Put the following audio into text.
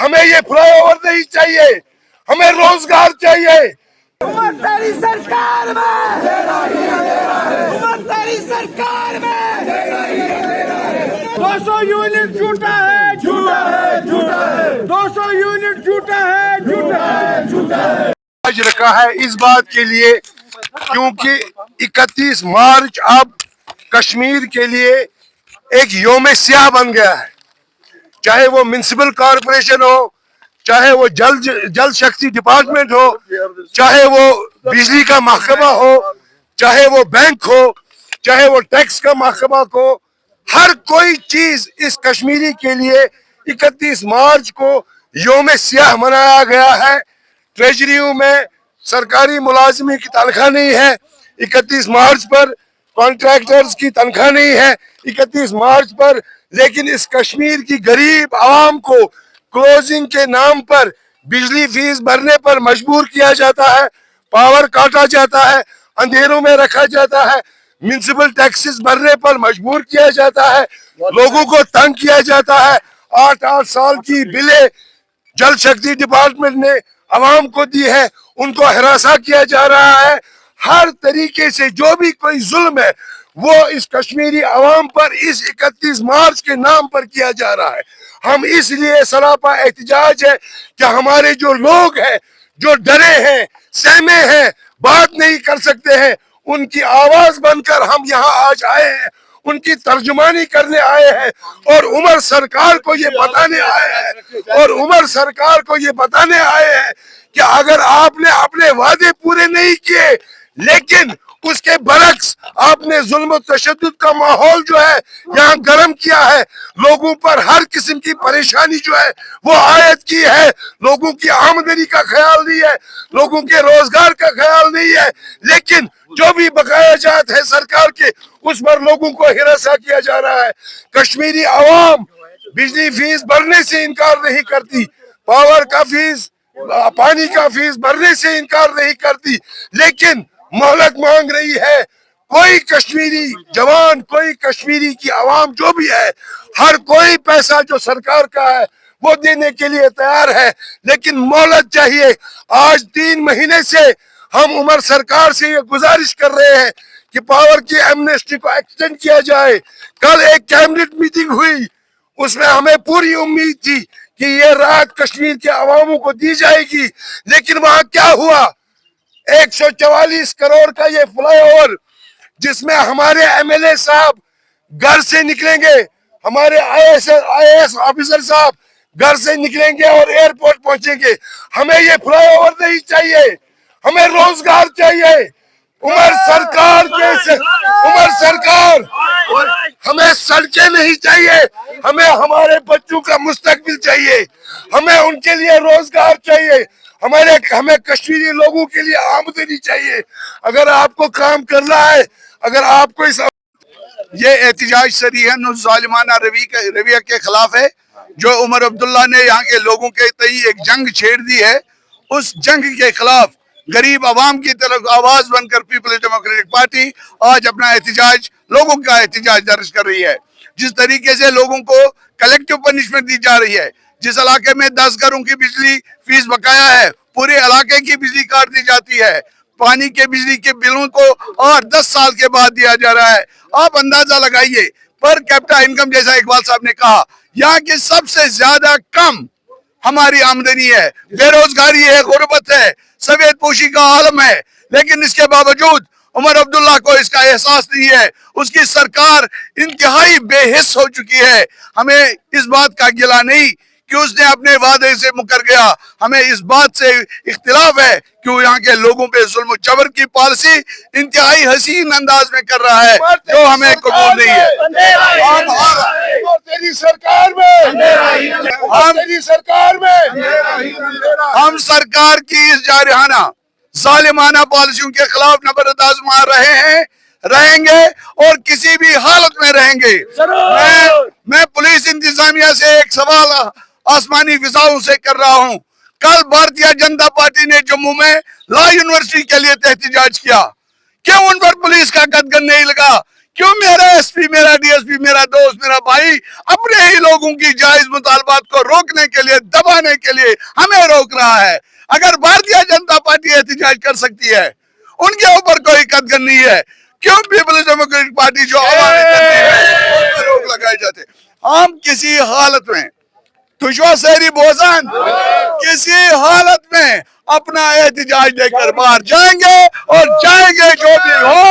ہمیں یہ fly over نہیں چاہیے, ہمیں روزگار چاہیے. تیری سرکار میں, تیری سرکار میں 200 یونٹ جھوٹا ہے, جھوٹا ہے, جھوٹا ہے 200 یونٹ جھوٹا ہے, جھوٹا ہے, جھوٹا ہے. آج رکھا ہے اس بات کے لیے کیونکہ 31 مارچ اب کشمیر کے لیے ایک یوم سیاہ بن گیا ہے. چاہے وہ میونسپل کارپوریشن ہو, چاہے وہ جل شکتی ڈپارٹمنٹ ہو, چاہے وہ بجلی کا محکمہ ہو, چاہے وہ بینک ہو, چاہے وہ ٹیکس کا محکمہ ہو, ہر کوئی چیز اس کشمیری کے لیے 31 مارچ کو یوم سیاہ منایا گیا ہے. ٹریجریوں میں سرکاری ملازمین کی تنخواہ نہیں ہے 31 مارچ پر, کانٹریکٹرز کی تنخواہ نہیں ہے 31 مارچ پر, لیکن اس کشمیر کی غریب عوام کو کلوزنگ کے نام پر بجلی فیس بھرنے پر مجبور کیا جاتا ہے, پاور کاٹا جاتا ہے, اندھیروں میں رکھا جاتا ہے, میونسپل ٹیکسز بھرنے پر مجبور کیا جاتا ہے, لوگوں کو تنگ کیا جاتا ہے. 8 سال کی بلیں جل شکتی ڈپارٹمنٹ نے عوام کو دی ہے, ان کو ہراساں کیا جا رہا ہے. ہر طریقے سے جو بھی کوئی ظلم ہے وہ اس کشمیری عوام پر اس 31 مارچ کے نام پر کیا جا رہا ہے. ہم اس لیے سراپا احتجاج ہے کہ ہمارے جو لوگ ہیں جو ڈرے ہیں, سہمے ہیں, بات نہیں کر سکتے ہیں, ان کی آواز بن کر ہم یہاں آج آئے ہیں, ان کی ترجمانی کرنے آئے ہیں, اور عمر سرکار کو یہ بتانے آئے ہیں کہ اگر آپ نے اپنے وعدے پورے نہیں کیے, لیکن اس کے برعکس آپ نے ظلم و تشدد کا ماحول جو ہے یہاں گرم کیا ہے, لوگوں پر ہر قسم کی پریشانی جو ہے وہ عائد کی ہے, لوگوں کی آمدنی کا خیال نہیں ہے, لوگوں کے روزگار کا خیال نہیں ہے, لیکن جو بھی بقایا جات ہے سرکار کے اس پر لوگوں کو ہراساں کیا جا رہا ہے. کشمیری عوام بجلی فیس بھرنے سے انکار نہیں کرتی, پاور کا فیس, پانی کا فیس بھرنے سے انکار نہیں کرتی, لیکن مہلت مانگ رہی ہے. کوئی کشمیری جوان, کوئی کشمیری کی عوام جو بھی ہے, ہر کوئی پیسہ جو سرکار کا ہے وہ دینے کے لیے تیار ہے, لیکن مہلت چاہیے. آج 3 مہینے سے ہم عمر سرکار سے یہ گزارش کر رہے ہیں کہ پاور کی ایمنسٹی کو ایکسٹینڈ کیا جائے. کل ایک کیبنٹ میٹنگ ہوئی, اس میں ہمیں پوری امید تھی کہ یہ رات کشمیر کے عواموں کو دی جائے گی, لیکن وہاں کیا ہوا؟ 144 کروڑ کا یہ فلائی اوور جس میں ہمارے ایم ایل اے صاحب گھر سے نکلیں گے, ہمارے آئی ایس آفیسر صاحب گھر سے نکلیں گے اور ایئرپورٹ پہنچیں گے. ہمیں یہ فلائی اوور نہیں چاہیے, ہمیں روزگار چاہیے. عمر سرکار ہمیں سڑکیں نہیں چاہیے, ہمیں ہمارے بچوں کا مستقبل چاہیے, ہمیں ان کے لیے روزگار چاہیے, ہمیں کشمیری لوگوں کے لیے آمدنی چاہیے. اگر آپ کو کام کرنا ہے, اگر آپ کو یہ احتجاج صریحاً اس ظالمانہ رویہ کے خلاف ہے جو عمر عبداللہ نے یہاں کے لوگوں کے تئیں ایک جنگ چھیڑ دی ہے. اس جنگ کے خلاف غریب عوام کی طرف آواز بن کر پیپلز ڈیموکریٹک پارٹی آج اپنا احتجاج, لوگوں کا احتجاج درج کر رہی ہے. جس طریقے سے لوگوں کو کلیکٹیو پنشمنٹ دی جا رہی ہے, جس علاقے میں 10 گھروں کی بجلی فیس بقایا ہے پورے علاقے کی بجلی کاٹ دی جاتی ہے, پانی کے بجلی کے بلوں کو 8-10 سال کے بعد دیا جا رہا ہے. آپ اندازہ لگائیے پر کیپٹا انکم جیسا اقبال صاحب نے کہا, یہاں کی سب سے زیادہ کم ہماری آمدنی ہے, بے روزگاری ہے, غربت ہے, سفید پوشی کا عالم ہے, لیکن اس کے باوجود عمر عبداللہ کو اس کا احساس نہیں ہے. اس کی سرکار انتہائی بے حس ہو چکی ہے. ہمیں اس بات کا گلہ نہیں کہ اس نے اپنے وعدے سے مکر گیا, ہمیں اس بات سے اختلاف ہے کہ وہ یہاں کے لوگوں پہ ظلم و جبر کی پالیسی انتہائی حسین انداز میں کر رہا ہے جو ہمیں قبول نہیں ہے. ہم سرکار کی اس جارحانہ ظالمانہ پالیسیوں کے خلاف نبرد آزما رہے ہیں, رہیں گے اور کسی بھی حالت میں رہیں گے. میں پولیس انتظامیہ سے ایک سوال آسمانی فضاؤں سے کر رہا ہوں. کل بھارتیہ جنتا پارٹی نے جموں میں لا یونیورسٹی کے لیے احتجاج کیا, کیوں ان پر پولیس کا قدغن نہیں لگا؟ کیوں میرا ایس پی، میرا ڈی ایس پی، میرا دوست، میرا بھائی اپنے ہی لوگوں کی جائز مطالبات کو روکنے کے لیے، دبانے کے لیے ہمیں روک رہا ہے؟ اگر بھارتیہ جنتا پارٹی احتجاج کر سکتی ہے، ان کے اوپر کوئی قدغن نہیں ہے، کیوں پیپلز ڈیموکریٹک پارٹی جو عوامی تنظیم ہے ان پر روک لگائے جاتے؟ ہم کسی حالت میں تجھو سہری بوزان کسی حالت میں اپنا احتجاج لے کر باہر جائیں گے، اور جائیں گے جو بھی ہو